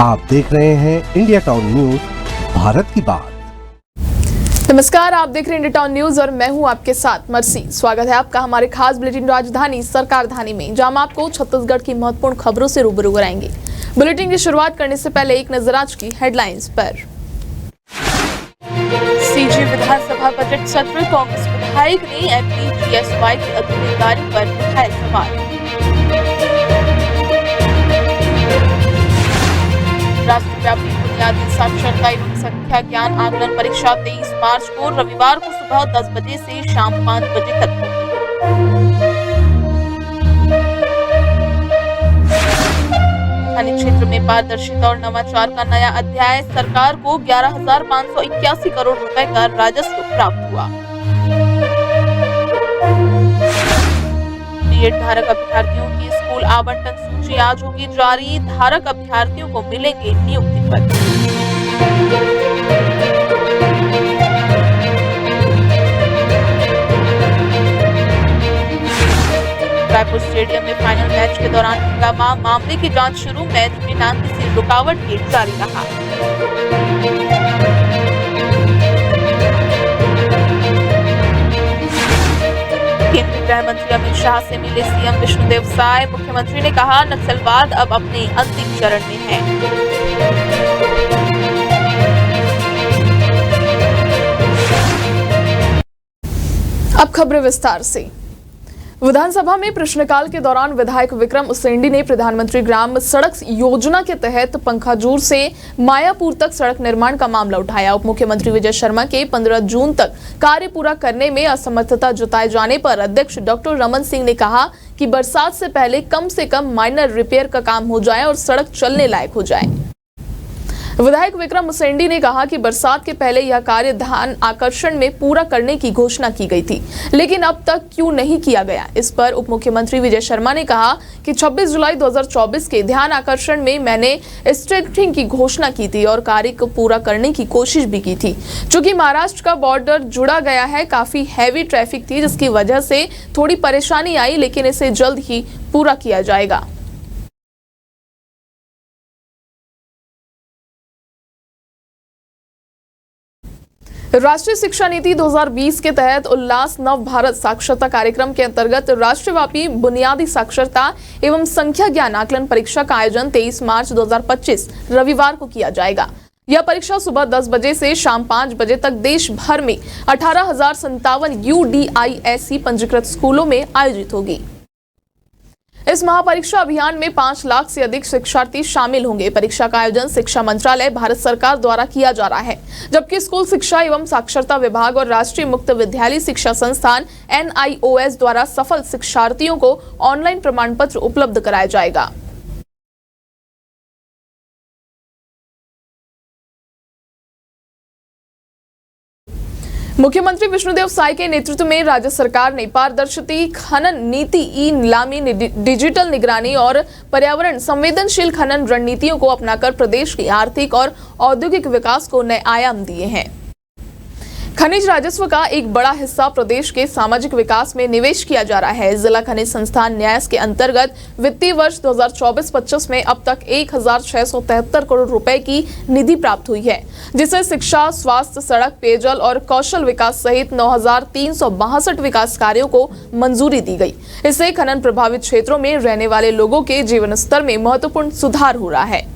आप देख रहे हैं इंडिया टाउन न्यूज, भारत की बात। नमस्कार, आप देख रहे हैं इंडिया टाउन न्यूज और मैं हूं आपके साथ मर्सी। स्वागत है आपका हमारे खास बुलेटिन राजधानी सरकारधानी में, जहां हम आपको छत्तीसगढ़ की महत्वपूर्ण खबरों से रूबरू कराएंगे। बुलेटिन की शुरुआत करने से पहले एक नजर आज की हेडलाइंस पर। सीजी विधानसभा बजट सत्र, कांग्रेस विधायक ने एमपीजीएसवाई के अधूरे कार्य पर उठाए सवाल। राष्ट्रव्यापी बुनियादी साक्षरता एवं संख्या ज्ञान आकलन परीक्षा 23 मार्च को रविवार को सुबह 10 बजे से शाम 5 बजे तक होगी। खनिज क्षेत्र में पारदर्शिता और नवाचार का नया अध्याय, सरकार को 11,581 करोड़ रुपए का राजस्व प्राप्त हुआ। बीएड धारक अभ्यर्थियों की स्कूल आवंटन सूची आज होगी जारी, धारक अभ्यर्थियों को मिलेंगे नियुक्ति पत्र। रायपुर स्टेडियम में फाइनल मैच के दौरान हंगामा, मामले की जांच शुरू, मैच में न किसी रुकावट के जारी रहा। केंद्रीय गृह मंत्री अमित शाह से मिले सीएम विष्णुदेव साय, मुख्यमंत्री ने कहा नक्सलवाद अब अपने अंतिम चरण में है। अब खबरें विस्तार से। विधानसभा में प्रश्नकाल के दौरान विधायक विक्रम उसेंडी ने प्रधानमंत्री ग्राम सड़क योजना के तहत पंखाजूर से मायापुर तक सड़क निर्माण का मामला उठाया। उप मुख्यमंत्री विजय शर्मा के 15 जून तक कार्य पूरा करने में असमर्थता जताए जाने पर अध्यक्ष डॉक्टर रमन सिंह ने कहा कि बरसात से कम माइनर रिपेयर का काम हो जाए और सड़क चलने लायक हो जाए। विधायक विक्रम उसेंडी ने कहा कि बरसात के पहले यह कार्य ध्यान आकर्षण में पूरा करने की घोषणा की गई थी, लेकिन अब तक क्यों नहीं किया गया। इस पर उप मुख्यमंत्री विजय शर्मा ने कहा कि 26 जुलाई 2024 के ध्यान आकर्षण में मैंने स्ट्रेटिंग की घोषणा की थी और कार्य को पूरा करने की कोशिश भी की थी। चूंकि महाराष्ट्र का बॉर्डर जुड़ा गया है, काफी हैवी ट्रैफिक थी जिसकी वजह से थोड़ी परेशानी आई, लेकिन इसे जल्द ही पूरा किया जाएगा। राष्ट्रीय शिक्षा नीति 2020 के तहत उल्लास नव भारत साक्षरता कार्यक्रम के अंतर्गत राष्ट्रव्यापी बुनियादी साक्षरता एवं संख्या ज्ञान आकलन परीक्षा का आयोजन 23 मार्च 2025 रविवार को किया जाएगा। यह परीक्षा सुबह 10 बजे से शाम 5 बजे तक देश भर में 18,057 UDISE पंजीकृत स्कूलों में आयोजित होगी। इस महापरीक्षा अभियान में 5 लाख से अधिक शिक्षार्थी शामिल होंगे। परीक्षा का आयोजन शिक्षा मंत्रालय भारत सरकार द्वारा किया जा रहा है, जबकि स्कूल शिक्षा एवं साक्षरता विभाग और राष्ट्रीय मुक्त विद्यालय शिक्षा संस्थान NIOS द्वारा सफल शिक्षार्थियों को ऑनलाइन प्रमाण पत्र उपलब्ध कराया जाएगा। मुख्यमंत्री विष्णुदेव साय के नेतृत्व में राज्य सरकार ने पारदर्शी खनन नीति, ई नीलामी, डिजिटल निगरानी और पर्यावरण संवेदनशील खनन रणनीतियों को अपनाकर प्रदेश के आर्थिक और औद्योगिक विकास को नए आयाम दिए हैं। खनिज राजस्व का एक बड़ा हिस्सा प्रदेश के सामाजिक विकास में निवेश किया जा रहा है। जिला खनिज संस्थान न्यास के अंतर्गत वित्तीय वर्ष 2024-25 में अब तक 1,673 करोड़ रुपए की निधि प्राप्त हुई है, जिसे शिक्षा, स्वास्थ्य, सड़क, पेयजल और कौशल विकास सहित 9,362 विकास कार्यों को मंजूरी दी गई। इससे खनन प्रभावित क्षेत्रों में रहने वाले लोगों के जीवन स्तर में महत्वपूर्ण सुधार हो रहा है।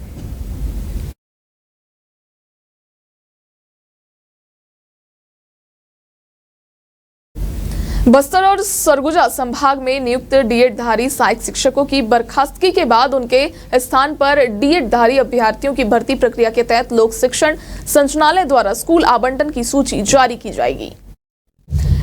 बस्तर और सरगुजा संभाग में नियुक्त डीएड धारी सहायक शिक्षकों की बर्खास्तगी के बाद उनके स्थान पर डीएड धारी अभ्यर्थियों की भर्ती प्रक्रिया के तहत लोक शिक्षण संचालनालय द्वारा स्कूल आवंटन की सूची जारी की जाएगी।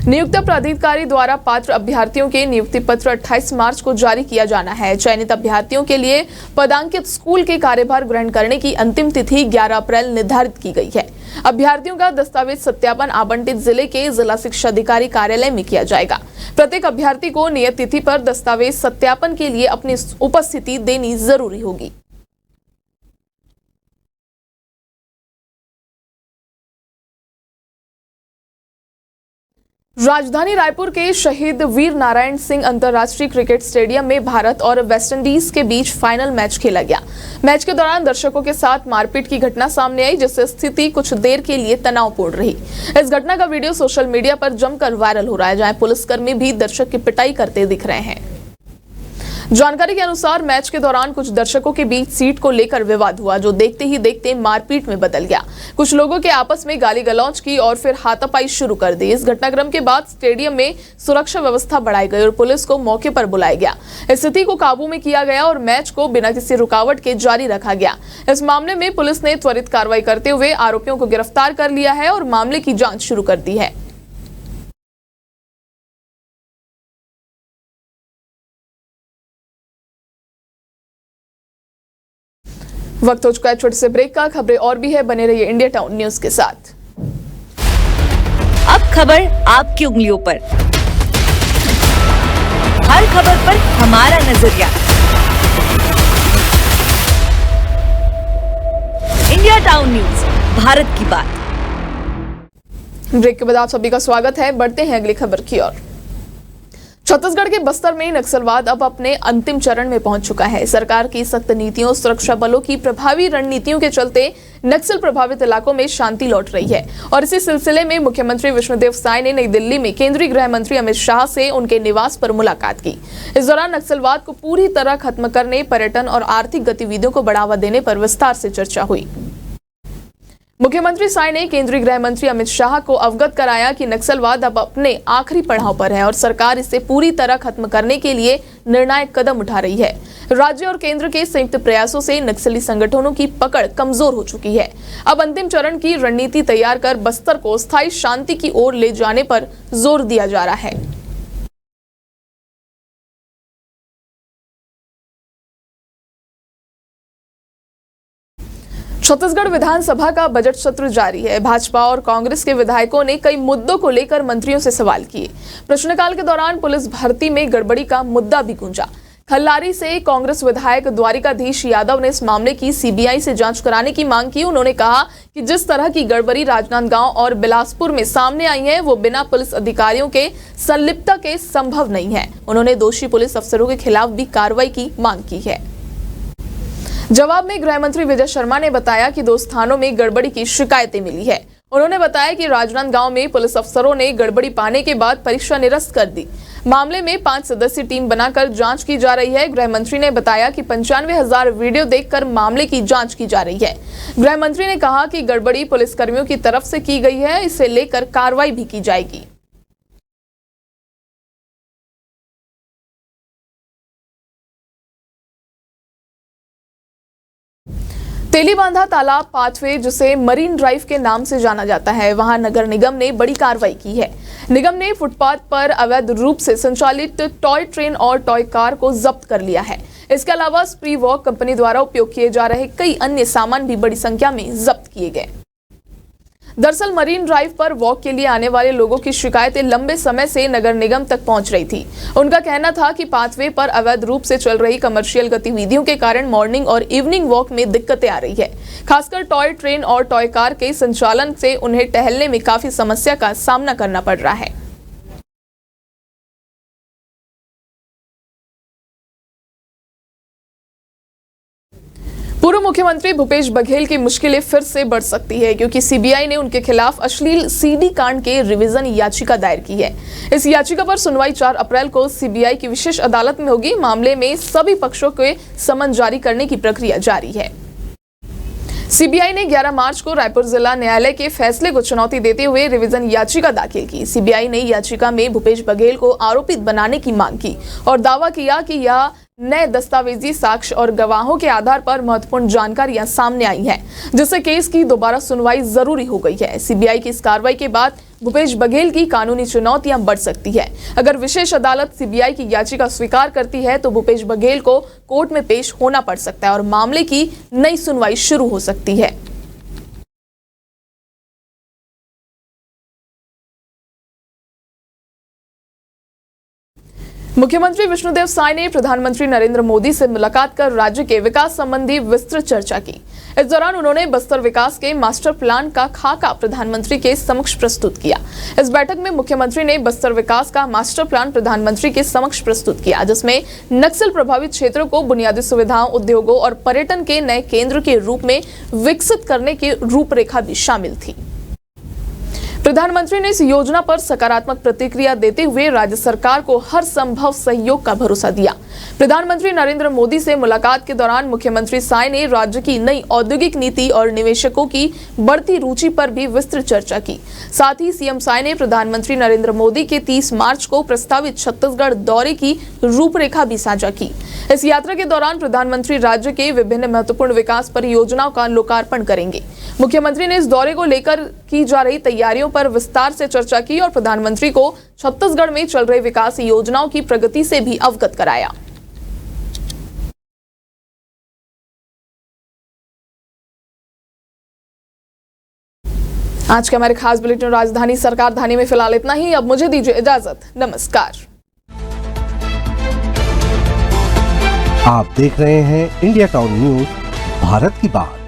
नियुक्त प्राधिकारी द्वारा पात्र अभ्यर्थियों के नियुक्ति पत्र 28 मार्च को जारी किया जाना है। चयनित अभ्यर्थियों के लिए पदांकित स्कूल के कार्यभार ग्रहण करने की अंतिम तिथि 11 अप्रैल निर्धारित की गई है। अभ्यर्थियों का दस्तावेज सत्यापन आवंटित जिले के जिला शिक्षा अधिकारी कार्यालय में किया जाएगा। प्रत्येक अभ्यर्थी को नियत तिथि पर दस्तावेज सत्यापन के लिए अपनी उपस्थिति देनी जरूरी होगी। राजधानी रायपुर के शहीद वीर नारायण सिंह अंतर्राष्ट्रीय क्रिकेट स्टेडियम में भारत और वेस्टइंडीज के बीच फाइनल मैच खेला गया। मैच के दौरान दर्शकों के साथ मारपीट की घटना सामने आई, जिससे स्थिति कुछ देर के लिए तनावपूर्ण रही। इस घटना का वीडियो सोशल मीडिया पर जमकर वायरल हो रहा है, जहां पुलिसकर्मी भी दर्शक की पिटाई करते दिख रहे हैं। जानकारी के अनुसार मैच के दौरान कुछ दर्शकों के बीच सीट को लेकर विवाद हुआ, जो देखते ही देखते मारपीट में बदल गया। कुछ लोगों के आपस में गाली गलौज की और फिर हाथापाई शुरू कर दी। इस घटनाक्रम के बाद स्टेडियम में सुरक्षा व्यवस्था बढ़ाई गई और पुलिस को मौके पर बुलाया गया। स्थिति को काबू में किया गया और मैच को बिना किसी रुकावट के जारी रखा गया। इस मामले में पुलिस ने त्वरित कार्रवाई करते हुए आरोपियों को गिरफ्तार कर लिया है और मामले की जांच शुरू कर दी है। वक्त हो चुका है छोटे से ब्रेक का। खबरें और भी है, बने रहिए इंडिया टाउन न्यूज के साथ। अब खबर आपकी उंगलियों पर, हर खबर पर हमारा नजरिया। इंडिया टाउन न्यूज, भारत की बात। ब्रेक के बाद आप सभी का स्वागत है। बढ़ते हैं अगली खबर की ओर। छत्तीसगढ़ के बस्तर में नक्सलवाद अब अपने अंतिम चरण में पहुंच चुका है। सरकार की सख्त नीतियों, सुरक्षा बलों की प्रभावी रणनीतियों के चलते नक्सल प्रभावित इलाकों में शांति लौट रही है और इसी सिलसिले में मुख्यमंत्री विष्णुदेव साय ने नई दिल्ली में केंद्रीय गृह मंत्री अमित शाह से उनके निवास पर मुलाकात की। इस दौरान नक्सलवाद को पूरी तरह खत्म करने, पर्यटन और आर्थिक गतिविधियों को बढ़ावा देने पर विस्तार से चर्चा हुई। मुख्यमंत्री साय ने केंद्रीय गृह मंत्री अमित शाह को अवगत कराया कि नक्सलवाद अब अपने आखिरी पड़ाव पर है और सरकार इसे पूरी तरह खत्म करने के लिए निर्णायक कदम उठा रही है। राज्य और केंद्र के संयुक्त प्रयासों से नक्सली संगठनों की पकड़ कमजोर हो चुकी है। अब अंतिम चरण की रणनीति तैयार कर बस्तर को स्थायी शांति की ओर ले जाने पर जोर दिया जा रहा है। छत्तीसगढ़ विधानसभा का बजट सत्र जारी है। भाजपा और कांग्रेस के विधायकों ने कई मुद्दों को लेकर मंत्रियों से सवाल किए। प्रश्नकाल के दौरान पुलिस भर्ती में गड़बड़ी का मुद्दा भी गूंजा। खल्लारी से कांग्रेस विधायक द्वारिकाधीश यादव ने इस मामले की सीबीआई से जांच कराने की मांग की। उन्होंने कहा कि जिस तरह की गड़बड़ी राजनांदगांव और बिलासपुर में सामने आई है, वो बिना पुलिस अधिकारियों के संलिप्तता के संभव नहीं है। उन्होंने दोषी पुलिस अफसरों के खिलाफ भी कार्रवाई की मांग की है। जवाब में गृह मंत्री विजय शर्मा ने बताया कि 2 स्थानों में गड़बड़ी की शिकायतें मिली है। उन्होंने बताया कि राजनांदगांव में पुलिस अफसरों ने गड़बड़ी पाने के बाद परीक्षा निरस्त कर दी। मामले में 5 सदस्यीय टीम बनाकर जांच की जा रही है। गृह मंत्री ने बताया कि 95,000 वीडियो देखकर मामले की जांच की जा रही है। गृह मंत्री ने कहा कि गड़बड़ी पुलिसकर्मियों की तरफ से की गई है, इसे लेकर कार्रवाई भी की जाएगी। तेलीबांधा तालाब पाथवे, जिसे मरीन ड्राइव के नाम से जाना जाता है, वहां नगर निगम ने बड़ी कार्रवाई की है। निगम ने फुटपाथ पर अवैध रूप से संचालित टॉय ट्रेन और टॉय कार को जब्त कर लिया है। इसके अलावा स्प्री वॉक कंपनी द्वारा उपयोग किए जा रहे कई अन्य सामान भी बड़ी संख्या में जब्त किए गए। दरअसल मरीन ड्राइव पर वॉक के लिए आने वाले लोगों की शिकायतें लंबे समय से नगर निगम तक पहुंच रही थी। उनका कहना था कि पाथवे पर अवैध रूप से चल रही कमर्शियल गतिविधियों के कारण मॉर्निंग और इवनिंग वॉक में दिक्कतें आ रही है। खासकर टॉय ट्रेन और टॉय कार के संचालन से उन्हें टहलने में काफी समस्या का सामना करना पड़ रहा है। पूर्व मुख्यमंत्री भूपेश बघेल की मुश्किलें फिर से बढ़ सकती है, क्योंकि सीबीआई ने उनके खिलाफ अश्लील सीडी कांड के रिवीजन याचिका दायर की है। इस याचिका पर सुनवाई 4 अप्रैल को सीबीआई की विशेष अदालत में होगी। मामले में सभी पक्षों के समन जारी करने की प्रक्रिया जारी है। सीबीआई ने 11 मार्च को रायपुर जिला न्यायालय के फैसले को चुनौती देते हुए रिवीजन याचिका दाखिल की। सीबीआई ने याचिका में भूपेश बघेल को आरोपित बनाने की मांग की और दावा किया कि यह नए दस्तावेजी साक्ष्य और गवाहों के आधार पर महत्वपूर्ण जानकारियां सामने आई हैं, जिससे केस की दोबारा सुनवाई जरूरी हो गई है। सीबीआई की इस कार्रवाई के बाद भूपेश बघेल की कानूनी चुनौतियां बढ़ सकती है। अगर विशेष अदालत सीबीआई की याचिका स्वीकार करती है तो भूपेश बघेल को कोर्ट में पेश होना पड़ सकता है और मामले की नई सुनवाई शुरू हो सकती है। मुख्यमंत्री विष्णुदेव साय ने प्रधानमंत्री नरेंद्र मोदी से मुलाकात कर राज्य के विकास संबंधी विस्तृत चर्चा की। इस दौरान उन्होंने बस्तर विकास के मास्टर प्लान का खाका प्रधानमंत्री के समक्ष प्रस्तुत किया। इस बैठक में मुख्यमंत्री ने बस्तर विकास का मास्टर प्लान प्रधानमंत्री के समक्ष प्रस्तुत किया, जिसमें नक्सल प्रभावित क्षेत्रों को बुनियादी सुविधाओं, उद्योगों और पर्यटन के नए केंद्र के रूप में विकसित करने की रूपरेखा भी शामिल थी। प्रधानमंत्री ने इस योजना पर सकारात्मक प्रतिक्रिया देते हुए राज्य सरकार को हर संभव सहयोग का भरोसा दिया। प्रधानमंत्री नरेंद्र मोदी से मुलाकात के दौरान मुख्यमंत्री साय ने राज्य की नई औद्योगिक नीति और निवेशकों की बढ़ती रुचि पर भी विस्तृत चर्चा की। साथ ही सीएम साय ने प्रधानमंत्री नरेंद्र मोदी के 30 मार्च को प्रस्तावित छत्तीसगढ़ दौरे की रूपरेखा भी साझा की। इस यात्रा के दौरान प्रधानमंत्री राज्य के विभिन्न महत्वपूर्ण विकास परियोजनाओं का लोकार्पण करेंगे। मुख्यमंत्री ने इस दौरे को लेकर की जा रही तैयारियों पर विस्तार से चर्चा की और प्रधानमंत्री को छत्तीसगढ़ में चल रही विकास योजनाओं की प्रगति से भी अवगत कराया। आज के हमारे खास बुलेटिन राजधानी सरकार धानी में फिलहाल इतना ही। अब मुझे दीजिए इजाजत। नमस्कार। आप देख रहे हैं इंडिया टाउन न्यूज, भारत की बात।